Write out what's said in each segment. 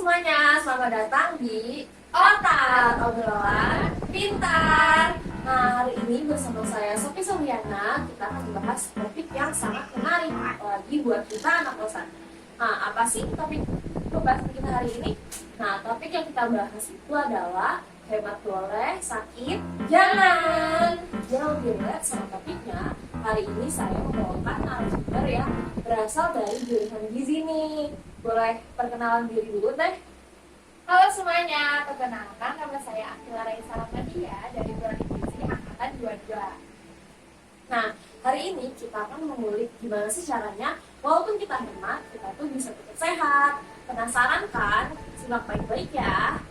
semuanya, selamat datang di Otak Obrolan Pintar. Nah, hari ini bersama saya Sophie Suryana, kita akan membahas topik yang sangat menarik apalagi buat kita anak kosan. Nah, apa sih topik pembahasan kita hari ini? Nah, topik yang kita bahas itu adalah hemat boleh, sakit jangan. Jangan relate sama topiknya. Hari ini saya membawakan narasumber yang berasal dari jurusan gizi nih. Boleh perkenalan diri dulu deh. Halo semuanya, perkenalkan nama saya Akila Raisa Rahmadia dari Prodi Gizi Angkatan 22. Nah, hari ini kita akan mengulik gimana sih caranya walaupun kita hemat, kita tuh bisa tetap sehat. Penasaran kan? Simak baik-baik ya.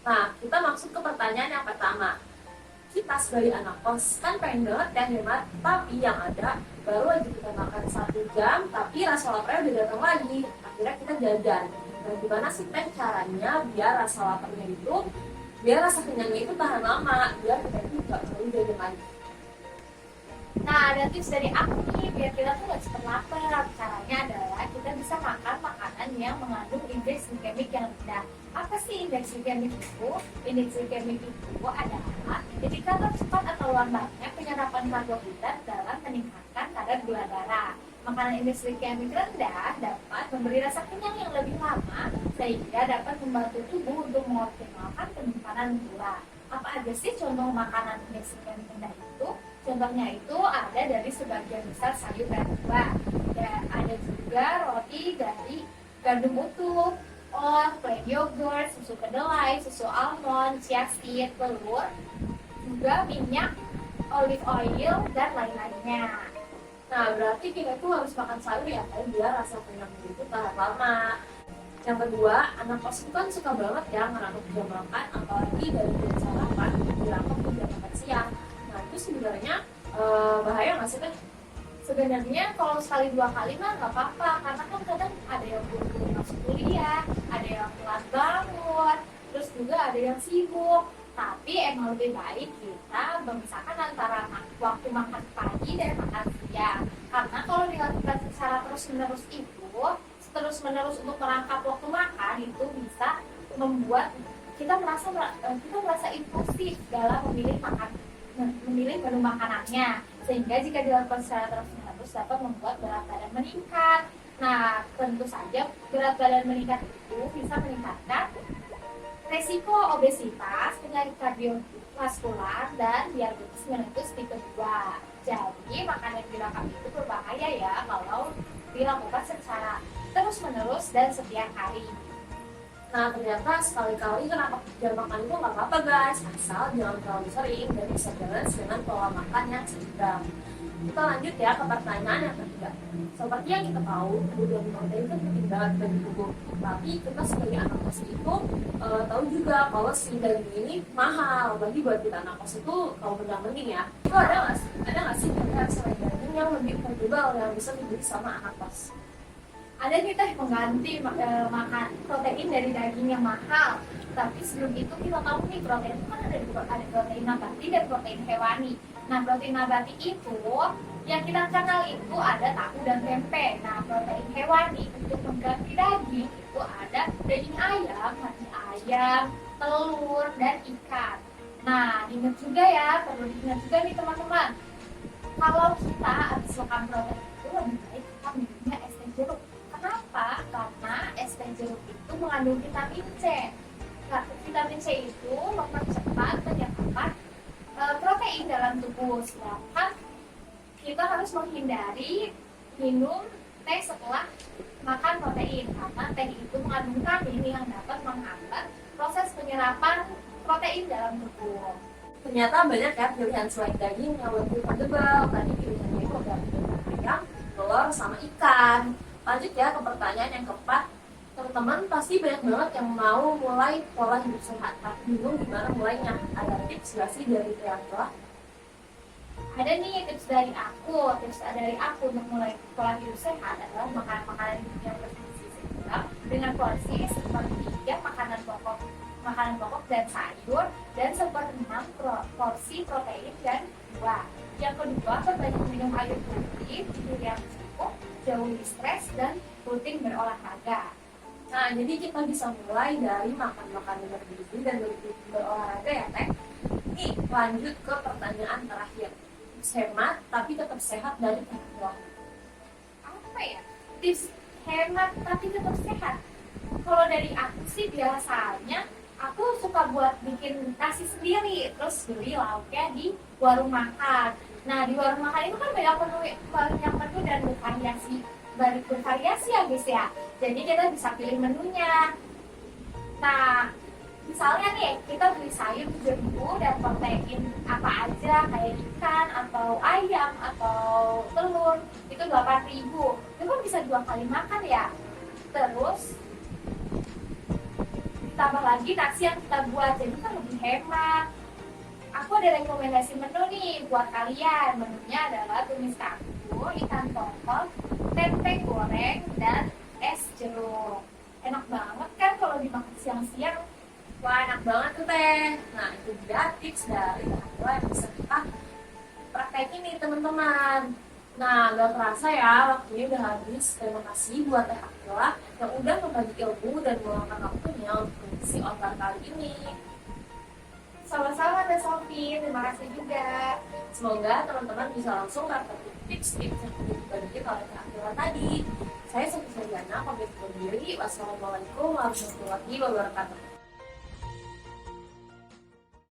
Nah, kita masuk ke pertanyaan yang pertama. Kita sebagai anak kos kan pengen banget ya hemat, tapi yang ada baru aja kita makan 1 jam, tapi rasa laparnya udah datang lagi. Akhirnya kita jajan. Nah, gimana sih teh caranya biar rasa laparnya itu, biar rasa kenyangnya itu tahan lama, biar kita itu gak selalu jajan lagi. Nah, ada tips dari aku nih, biar kita tuh gak cepet lapar. Caranya adalah kita bisa makan makanan yang mengandung indeks glikemik yang rendah. Apa sih indeks glikemik itu? Indeks glikemik itu adalah indikator cepat atau lambatnya penyerapan karbohidrat dalam meningkatkan kadar gula darah. Makanan indeks glikemik rendah dapat memberi rasa kenyang yang lebih lama sehingga dapat membantu tubuh untuk mengoptimalkan penyimpanan gula. Apa aja sih contoh makanan indeks glikemik rendah itu? Contohnya itu ada dari sebagian besar sayur dan buah. Dan ada juga roti dari gandum utuh, plain yogurt, susu kedelai, susu almond, chia seed, telur, juga minyak, olive oil, dan lain-lainnya. Nah, berarti kita tuh harus makan sayur ya, biar rasa kenyangnya itu tahan lama. Yang kedua, anak kos itu kan suka banget ya ngerangkep jam makan, apalagi dari jam sarapan dirangkep ke jam makan siang. Nah, itu sebenarnya bahaya nggak sih teh? Sebenarnya kalau sekali 2 kali mah nggak apa-apa, karena kan kadang ada yang buru-buru masuk kuliah, ada yang telat bangun, terus juga ada yang sibuk. Tapi emang lebih baik kita memisahkan antara waktu makan pagi dan makan siang. Karena kalau dilakukan secara terus-menerus terus-menerus untuk merangkap waktu makan itu bisa membuat kita merasa impulsif dalam memilih menu makanannya, sehingga jika dilakukan secara terus-menerus dapat membuat berat badan meningkat. Nah, tentu saja berat badan meningkat itu bisa meningkatkan resiko obesitas, penyakit kardiovaskular, dan diabetes mellitus tipe 2. Jadi, makanan yang dirangkap itu berbahaya ya kalau dilakukan secara terus-menerus dan setiap hari. Nah, ternyata sekali-kali kenapa jam makan itu nggak apa-apa guys, asal jangan terlalu sering dan bisa balance dengan pola makan yang seimbang. Kita lanjut ya ke pertanyaan yang ketiga. Seperti yang kita tahu, kebutuhan protein itu penting banget bagi tubuh. Tapi kita sebagai anak kos itu tahu juga kalau si daging ini mahal. Bagi buat kita anak kos itu kalau mending ya. Itu ada nggak sih pilihan selain daging yang lebih affordable yang bisa dibeli sama anak kos? Ada nih teh pengganti makan protein dari daging yang mahal. Tapi sebelum itu kita tahu nih protein itu kan ada protein nabati dan protein hewani. Nah, protein nabati itu yang kita kenal itu ada tahu dan tempe. Nah, protein hewani untuk mengganti daging itu ada daging ayam, hati ayam, telur, dan ikan. Nah, ingat juga ya, perlu diingat juga nih teman-teman. Kalau kita habis makan protein itu lebih baik kita minumnya es teh jeruk. Kenapa? Karena es teh jeruk itu mengandung vitamin C. Nah, vitamin C itu mempercepat penyerapan protein dalam tubuh. Sedangkan kita harus menghindari minum teh setelah makan protein karena teh itu mengandung kafein yang dapat menghambat proses penyerapan protein dalam tubuh. Ternyata banyak ya pilihan selain daging yang lebih affordable. Tadi pilihannya itu ada ayam, telur, sama ikan. Lanjut ya ke pertanyaan yang keempat. Teman-teman pasti banyak banget yang mau mulai pola hidup sehat, tapi bingung gimana mulainya. Ada tips gak sih dari Trianto? Ada nih tips dari aku. Tips dari aku untuk mulai pola hidup sehat adalah makan makanan yang bergizi seimbang dengan porsi sepertiga makanan pokok dan sayur dan seperempat porsi protein dan buah. Yang kedua, perbanyak minum air putih, tidur yang cukup, jauhi stres, dan rutin berolahraga. Nah, jadi kita bisa mulai dari makan makanan bergizi dan berolahraga ya Teh. Nih, lanjut ke pertanyaan terakhir. Tips hemat tapi tetap sehat dari Teh Akila. Apa ya? Tips hemat tapi tetap sehat. Kalau dari aku sih biasanya aku suka buat bikin nasi sendiri, terus beli lauknya di warung makan. Nah, di warung makan itu kan banyak menu dan bervariasi ya guys ya. Jadi kita bisa pilih menunya. Nah, misalnya nih kita beli sayur 7.000 dan protein apa aja kayak ikan atau ayam atau telur itu 8.000. Itu kan bisa 2 kali makan ya. Terus ditambah lagi nasi yang kita buat, jadi kan lebih hemat. Aku ada rekomendasi menu nih buat kalian. Menunya adalah tumis kangkung, ikan tongkol, tempe goreng, dan es jeruk. Enak banget kan kalau dimakan siang-siang. Wah, enak banget tuh Teh. Nah, itu dia tips dari Teh Akila yang bisa kita praktekin nih teman-teman. Nah, gak terasa ya, waktunya udah habis. Terima kasih buat Teh Akila yang udah berbagi ilmu dan meluangkan waktunya untuk mengisi otak kali ini. Sama-sama Teh Sofi, terima kasih juga. Semoga teman-teman bisa langsung praktekin tips-tips yang sudah dibagikan oleh Teh Akila tadi. Saya Sofi Sarjana, pamit undur diri. Wassalamualaikum warahmatullahi wabarakatuh.